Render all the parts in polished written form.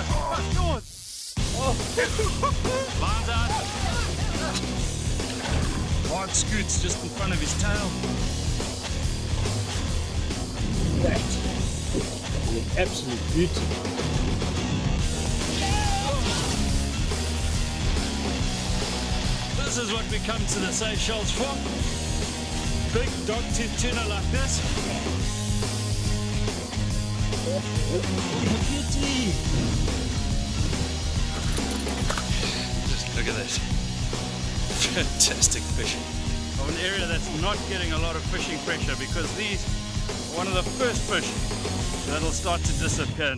Fast, go on. Oh. Lines out. Hard scoots just in front of his tail. That's an absolute beauty. This is what we come to the Seychelles for. Big dog-tooth tuna like this. Beauty! Just look at this. Fantastic fishing. Of an area that's not getting a lot of fishing pressure, because these are one of the first fish that'll start to disappear.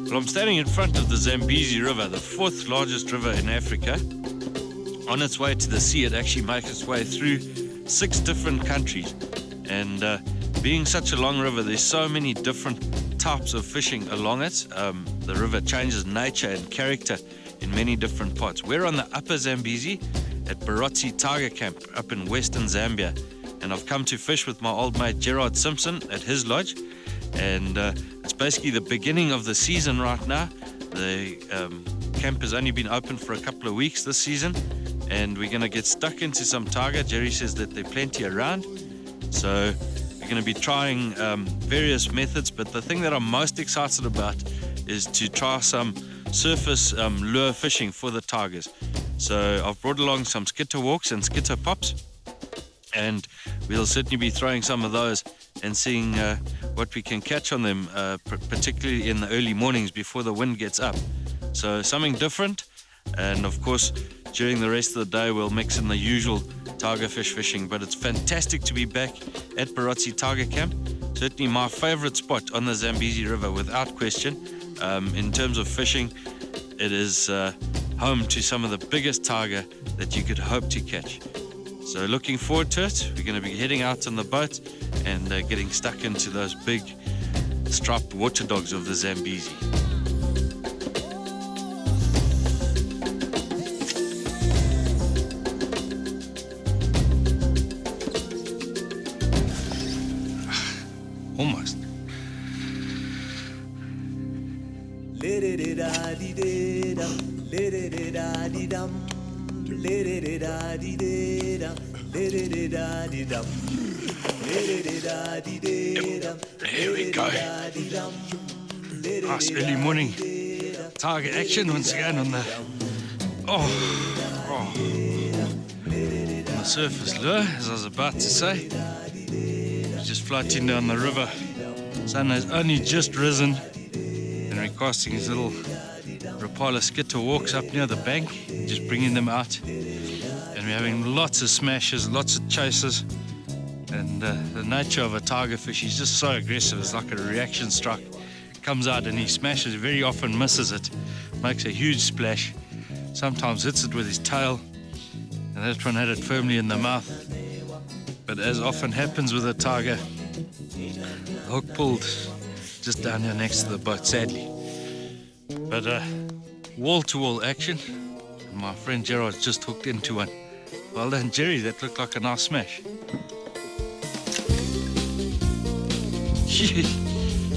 Well, I'm standing in front of the Zambezi River, the fourth largest river in Africa. On its way to the sea, it actually makes its way through 6 different countries. And being such a long river, there's so many different types of fishing along it. The river changes nature and character in many different parts. We're on the upper Zambezi at Barotze Tiger Camp up in western Zambia. And I've come to fish with my old mate Gerard Simpson at his lodge. And it's basically the beginning of the season right now. The camp has only been open for a couple of weeks this season, and we're going to get stuck into some tiger. Jerry says that there are plenty around, so we're going to be trying various methods, but the thing that I'm most excited about is to try some surface lure fishing for the tigers. So I've brought along some skitter walks and skitter pops, and we'll certainly be throwing some of those and seeing what we can catch on them, particularly in the early mornings before the wind gets up. So something different, and of course during the rest of the day we'll mix in the usual tiger fish fishing. But it's fantastic to be back at Barotze Tiger Camp. Certainly my favorite spot on the Zambezi River without question. In terms of fishing, it is home to some of the biggest tiger that you could hope to catch. So looking forward to it. We're going to be heading out on the boat and getting stuck into those big striped water dogs of the Zambezi. Almost. There we go. Nice early morning tiger action once again on the on the surface lure, as I was about to say. Just floating down the river. Sun has only just risen, and we're casting his little Rapala skitter walks up near the bank, just bringing them out. And we're having lots of smashes, lots of chases. And the nature of a tiger fish, he's just so aggressive. It's like a reaction strike. Comes out and he smashes, very often misses it, makes a huge splash, sometimes hits it with his tail, and that one had it firmly in the mouth. But as often happens with a tiger, the hook pulled just down here next to the boat, sadly. But wall-to-wall action, and my friend Gerard's just hooked into one. Well done, Jerry, that looked like a nice smash.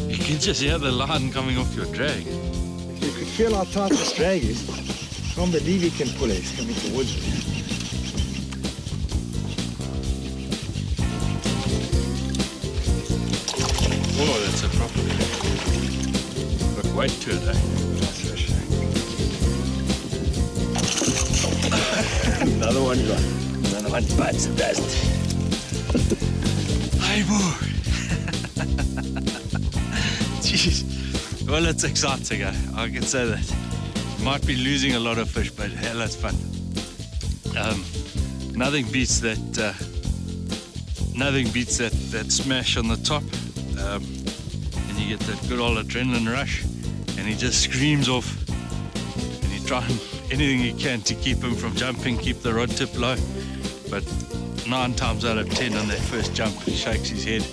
You can just hear the line coming off your drag. If you could feel how tight this drag is, I can't believe he can pull it. He's coming towards me. Oh, that's a proper got weight to it, eh? Nice fish. Another one gone. Another one bites the dust. Hey, boy. Jeez. Well, it's exciting, I can say that. Might be losing a lot of fish, but hell, it's fun. Nothing beats that. Nothing beats that smash on the top, and you get that good old adrenaline rush, and he just screams off, and you try anything you can to keep him from jumping, keep the rod tip low. But 9 times out of 10 on that first jump, he shakes his head,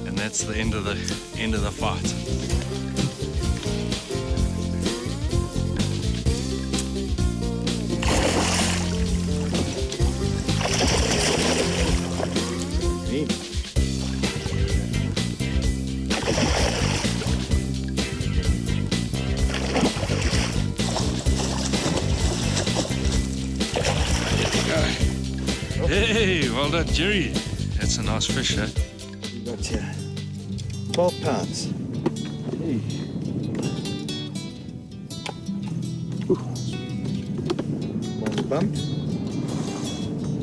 and that's the end of the fight. Hey, well done, Jerry. That's a nice fish, eh? You got here 12 pounds. Hey. One bump.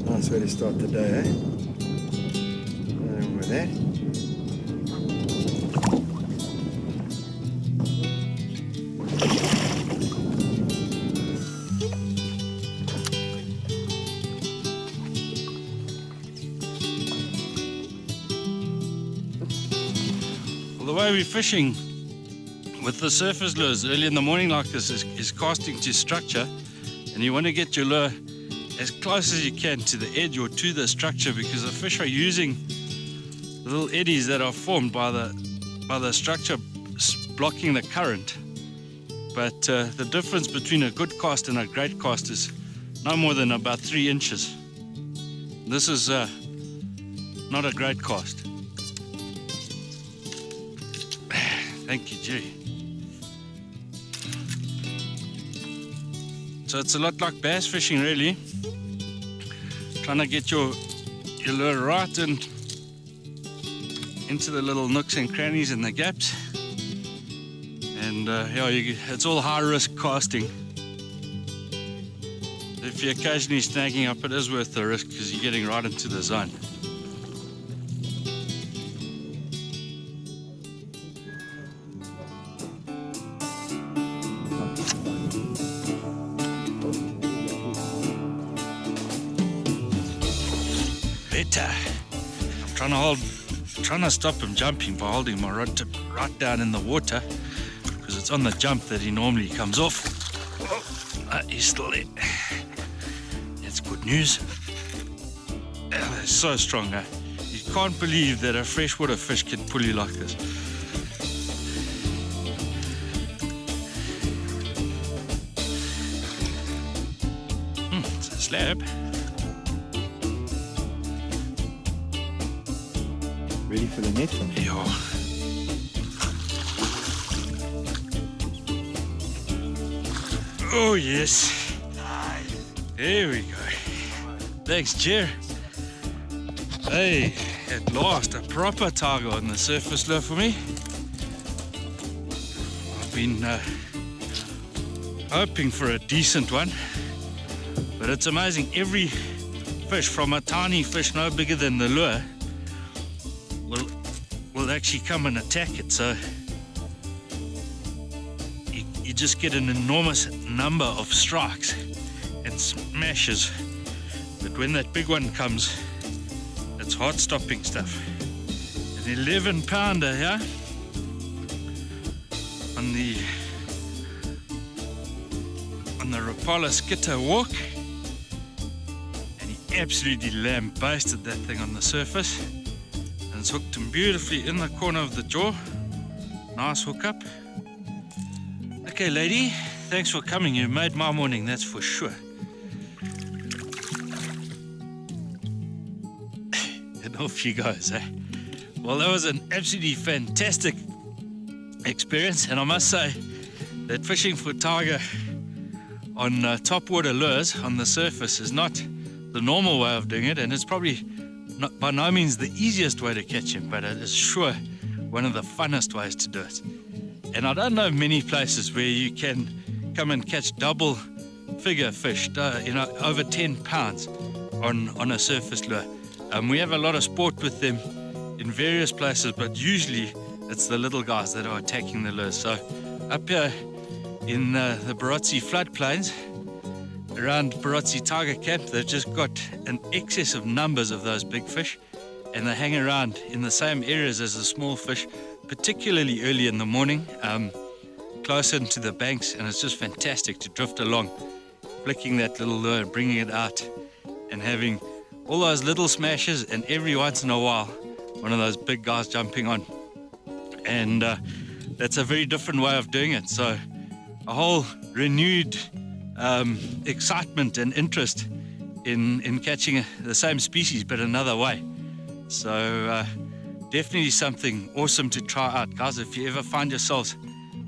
Nice way to start the day, eh? Nothing wrong with that. The way we're fishing with the surface lures early in the morning like this is casting to structure, and you want to get your lure as close as you can to the edge or to the structure, because the fish are using the little eddies that are formed by the structure blocking the current. But the difference between a good cast and a great cast is no more than about 3 inches. This is not a great cast. Thank you, Jerry. So it's a lot like bass fishing, really. Trying to get your lure right and into the little nooks and crannies and the gaps. And it's all high risk casting. If you're occasionally snagging up, it is worth the risk because you're getting right into the zone. Better. Trying to stop him jumping by holding my rod tip right down in the water, because it's on the jump that he normally comes off. He's still there. That's good news. They're so strong, eh? You can't believe that a freshwater fish can pull you like this. It's a slab. Ready for the next one? Yeah. Oh yes. There we go. Thanks, Jer. Hey, at last a proper tiger on the surface lure for me. I've been hoping for a decent one, but it's amazing. Every fish, from a tiny fish no bigger than the lure, will actually come and attack it. So you just get an enormous number of strikes and smashes. But when that big one comes, it's heart-stopping stuff. An 11-pounder here on the Rapala Skitter walk, and he absolutely lambasted that thing on the surface. And it's hooked him beautifully in the corner of the jaw. Nice hook up. Okay, lady, thanks for coming. You made my morning, that's for sure. And off she goes, eh? Well, that was an absolutely fantastic experience, and I must say that fishing for tiger on topwater lures on the surface is not the normal way of doing it, and it's probably by no means the easiest way to catch him, but it is sure one of the funnest ways to do it. And I don't know many places where you can come and catch double figure fish, over 10 pounds on a surface lure. We have a lot of sport with them in various places, but usually it's the little guys that are attacking the lures. So up here in the Barotze floodplains, around Barotze Tiger Camp, they've just got an excess of numbers of those big fish, and they hang around in the same areas as the small fish, particularly early in the morning, close into the banks, and it's just fantastic to drift along, flicking that little lure, bringing it out, and having all those little smashes, and every once in a while one of those big guys jumping on. And that's a very different way of doing it. So a whole renewed excitement and interest in catching the same species but another way. So definitely something awesome to try out, guys. If you ever find yourselves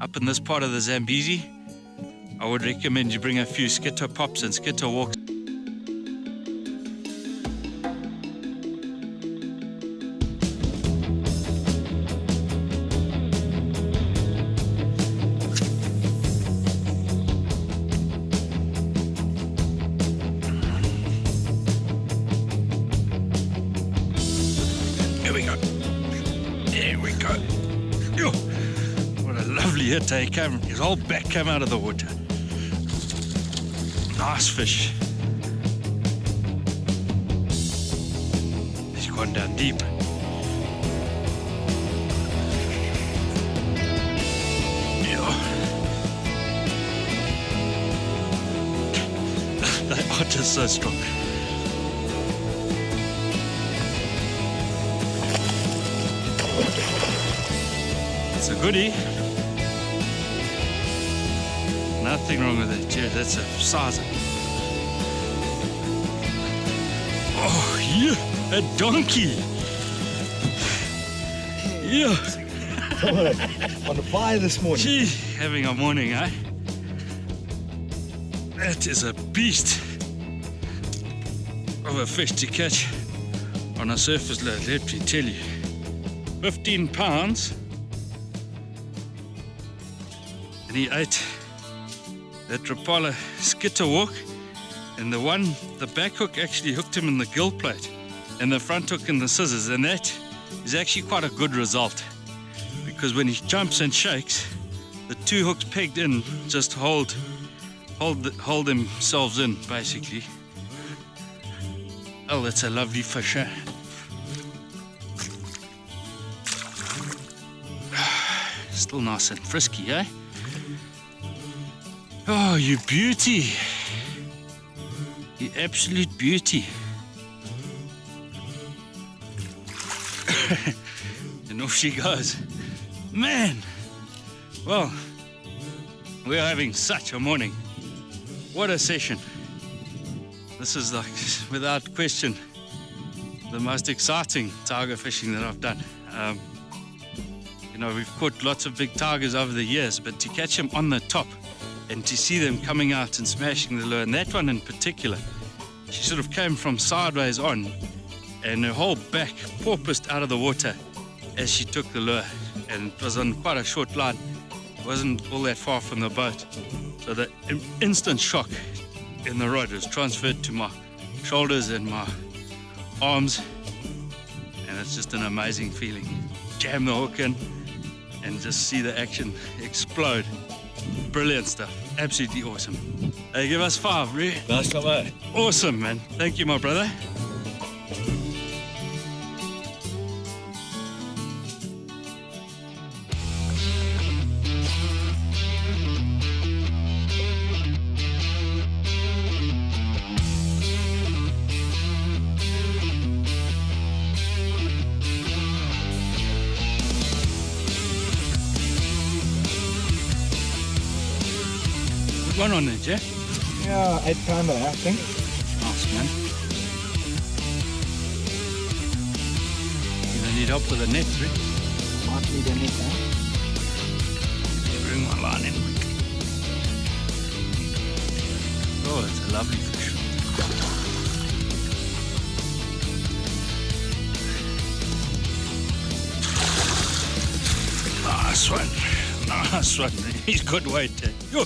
up in this part of the Zambezi, I would recommend you bring a few skitter pops and skitter walks. Here we go. There we go. Yo, what a lovely hit, eh? His whole back came out of the water. Nice fish. He's gone down deep. Yeah. They are just so strong. It's a goodie. Nothing wrong with it, Jared. That's a sizer. Oh, yeah, a donkey. Yeah. On the fire this morning. Gee, having a morning, eh? That is a beast of a fish to catch on a surface load, let me tell you. 15 pounds. And he ate that Rapala skitter walk, and the back hook actually hooked him in the gill plate, and the front hook in the scissors, and that is actually quite a good result, because when he jumps and shakes, the two hooks pegged in just hold themselves in, basically. Oh, that's a lovely fish, eh? Still nice and frisky, eh? Oh, you beauty. You absolute beauty. And off she goes. Man! Well, we're having such a morning. What a session. This is, like, without question, the most exciting tiger fishing that I've done. You know, we've caught lots of big tigers over the years, but to catch them on the top and to see them coming out and smashing the lure, and that one in particular, she sort of came from sideways on, and her whole back porpoised out of the water as she took the lure, and it was on quite a short line. It wasn't all that far from the boat, so the instant shock in the rod was transferred to my shoulders and my arms, and it's just an amazing feeling. Jam the hook in and just see the action explode. Brilliant stuff. Absolutely awesome. Hey, give us 5, Ree. Nice one, mate. Awesome, man. Thank you, my brother. One on it, yeah? Yeah, 8 pounder, I think. Nice, man. You don't need help with the net, Rick? Might need a net, huh? Bring my line in, Rick. Oh, it's a lovely fish. Nice one. Nice one. He's good weight, eh? Yo.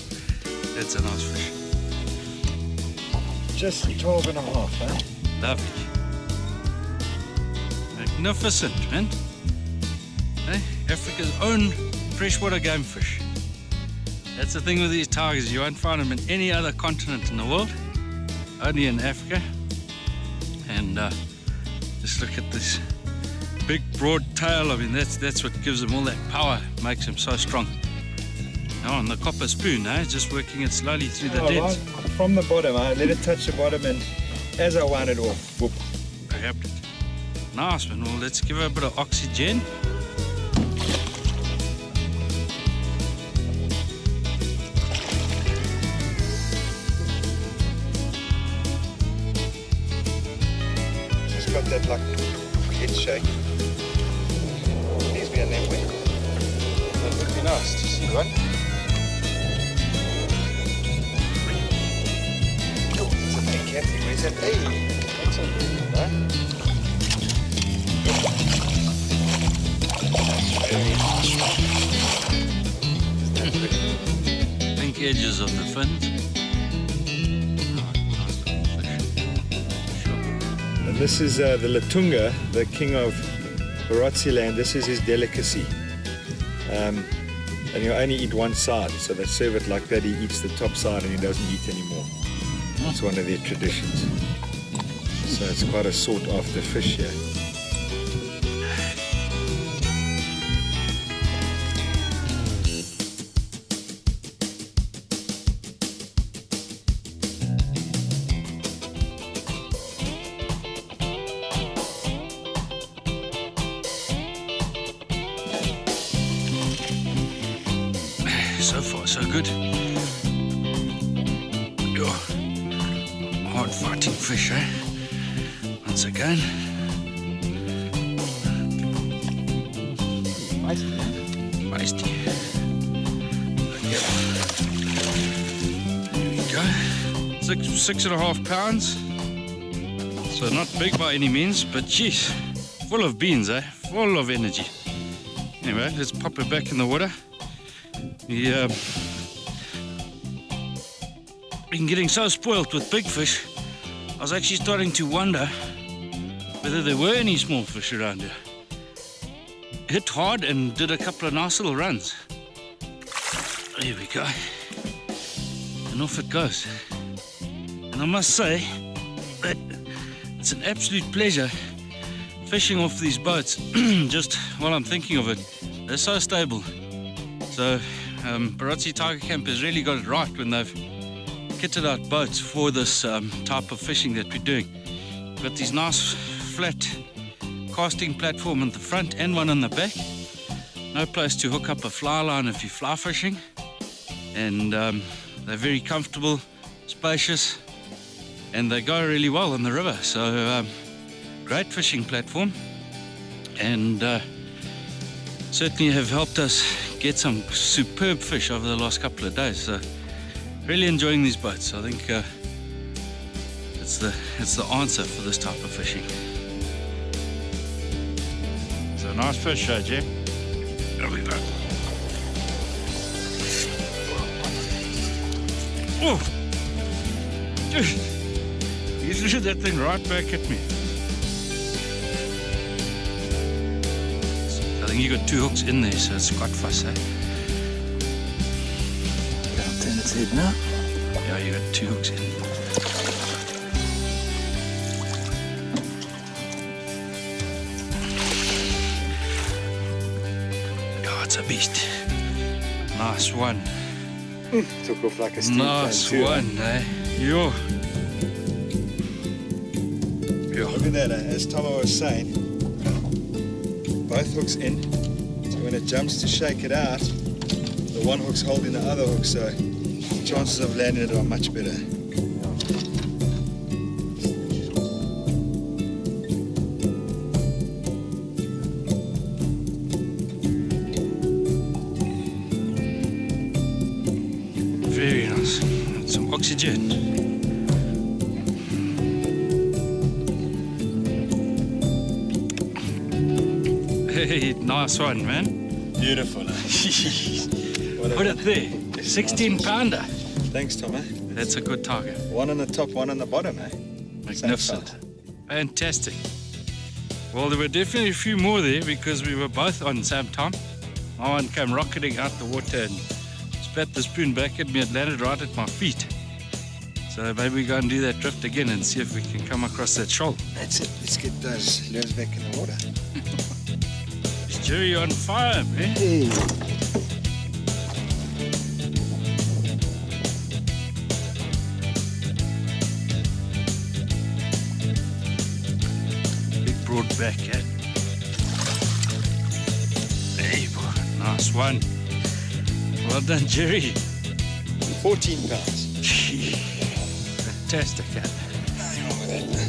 That's a nice fish. Just 12 and a half, eh? Lovely. Magnificent, man. Hey, Africa's own freshwater game fish. That's the thing with these tigers. You won't find them in any other continent in the world. Only in Africa. And just look at this big, broad tail. I mean, that's what gives them all that power, makes them so strong. Oh, and the copper spoon, eh? Just working it slowly through the dents. Right from the bottom, I let it touch the bottom, and as I wound it off, whoop. Grabbed it. Nice man. Well, let's give her a bit of oxygen. She's got that like head shake. Please be a name wing. That would be nice to see one. Oh, it's a big Kathy. Where's that? Hey, that's a right? Very nice one. Isn't that pretty? Pink edges of the fins. And this is the Latunga, the king of Barotze land. This is his delicacy. And he'll only eat one side, so they serve it like that. He eats the top side and he doesn't eat anymore. It's one of their traditions. So it's quite a sought after fish here. So far, so good. Hard fighting fish, eh? Once again. Feisty, huh? Feisty. Okay. There we go. 6.5 pounds. So not big by any means, but geez, full of beans, eh? Full of energy. Anyway, let's pop it back in the water. Been getting so spoilt with big fish, I was actually starting to wonder whether there were any small fish around here. Hit hard and did a couple of nice little runs. There we go. And off it goes. And I must say that it's an absolute pleasure fishing off these boats. Just while I'm thinking of it, they're so stable. So Barotze Tiger Camp has really got it right when they've kitted out boats for this type of fishing that we're doing. We've got these nice flat casting platform in the front and one on the back. No place to hook up a fly line if you're fly fishing. And they're very comfortable, spacious, and they go really well in the river. So great fishing platform, and certainly have helped us get some superb fish over the last couple of days. So really enjoying these boats. I think it's the answer for this type of fishing. So nice fish, Jim. There we go. Oh, he threw that thing right back at me. I think you got 2 hooks in there, so it's quite fast, eh? I'll turn its head now. Yeah, you got 2 hooks in. Oh, it's a beast. Nice one. Took off like a steam Nice train too, one, eh? Yo. Look at that, as Tomo was saying. Both hooks in. So when it jumps to shake it out, the one hook's holding the other hook, so chances of landing it are much better. Very nice. Some oxygen. Hey, nice one, man. Beautiful. Put it there. 16 pounder. Thanks, Tomo. That's a good target. One on the top, one on the bottom, eh? Magnificent. Fantastic. Well, there were definitely a few more there because we were both on the same time. My one came rocketing out the water and spat the spoon back at me. It landed right at my feet. So maybe we go and do that drift again and see if we can come across that shoal. That's it. Let's get those lures back in the water. Is Jerry on fire, man? Hey. Big broad back, eh? Hey, boy, nice one. Well done, Jerry. 14 pounds. Fantastic, eh? Nothing wrong with that.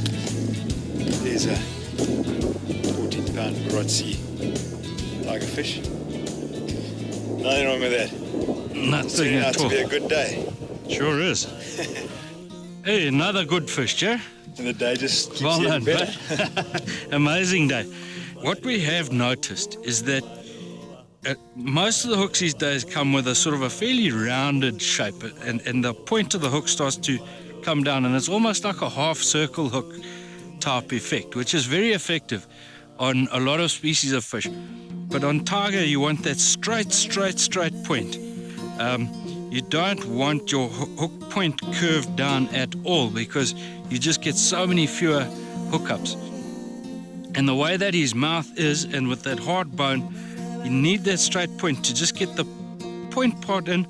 There's a 14-pound Barotze tigerfish. Nothing wrong with that. It's Nothing turning out at to all. be a good day. Sure is. Hey, another good fish, Jer. And the day just keeps Well getting done, better. bud. Amazing day. What we have noticed is that most of the hooks these days come with a sort of a fairly rounded shape, and the point of the hook starts to come down, and it's almost like a half circle hook type effect, which is very effective on a lot of species of fish. But on tiger, you want that straight point. You don't want your hook point curved down at all, because you just get so many fewer hookups. And the way that his mouth is, and with that hard bone, you need that straight point to just get the point part in,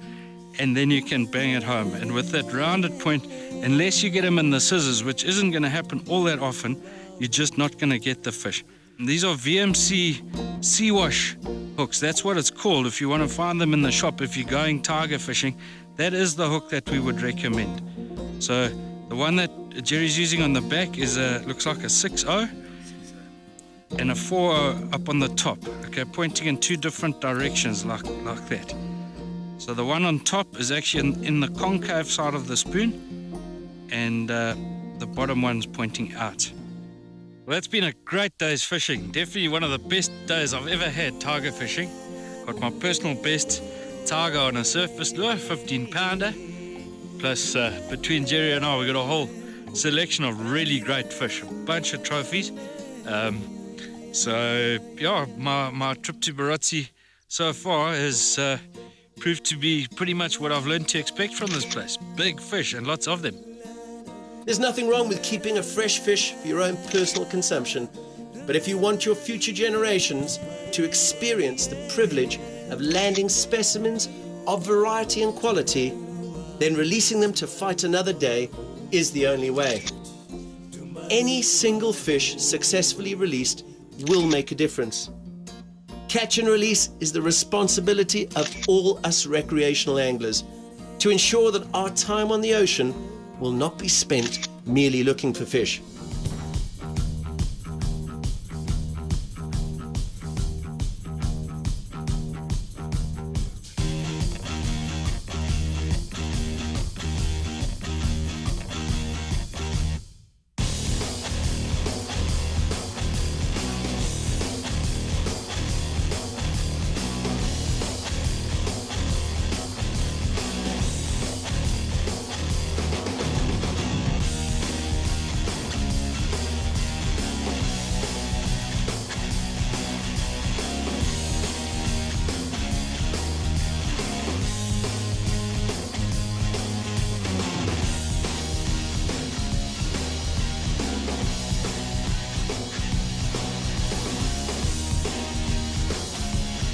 and then you can bang it home. And with that rounded point, unless you get him in the scissors, which isn't going to happen all that often, you're just not going to get the fish. And these are VMC sea wash hooks. That's what it's called. If you want to find them in the shop, if you're going tiger fishing, that is the hook that we would recommend. So the one that Jerry's using on the back is looks like a 6.0 and a 4.0 up on the top. Okay, pointing in two different directions like that. So the one on top is actually in the concave side of the spoon, and the bottom one's pointing out. Well, that's been a great day's fishing. Definitely one of the best days I've ever had tiger fishing. Got my personal best tiger on a surface lure, 15-pounder. Plus, between Jerry and I, we got a whole selection of really great fish, a bunch of trophies. So, yeah, my trip to Barotze so far has proved to be pretty much what I've learned to expect from this place. Big fish and lots of them. There's nothing wrong with keeping a fresh fish for your own personal consumption, but if you want your future generations to experience the privilege of landing specimens of variety and quality, then releasing them to fight another day is the only way. Any single fish successfully released will make a difference. Catch and release is the responsibility of all us recreational anglers to ensure that our time on the ocean will not be spent merely looking for fish.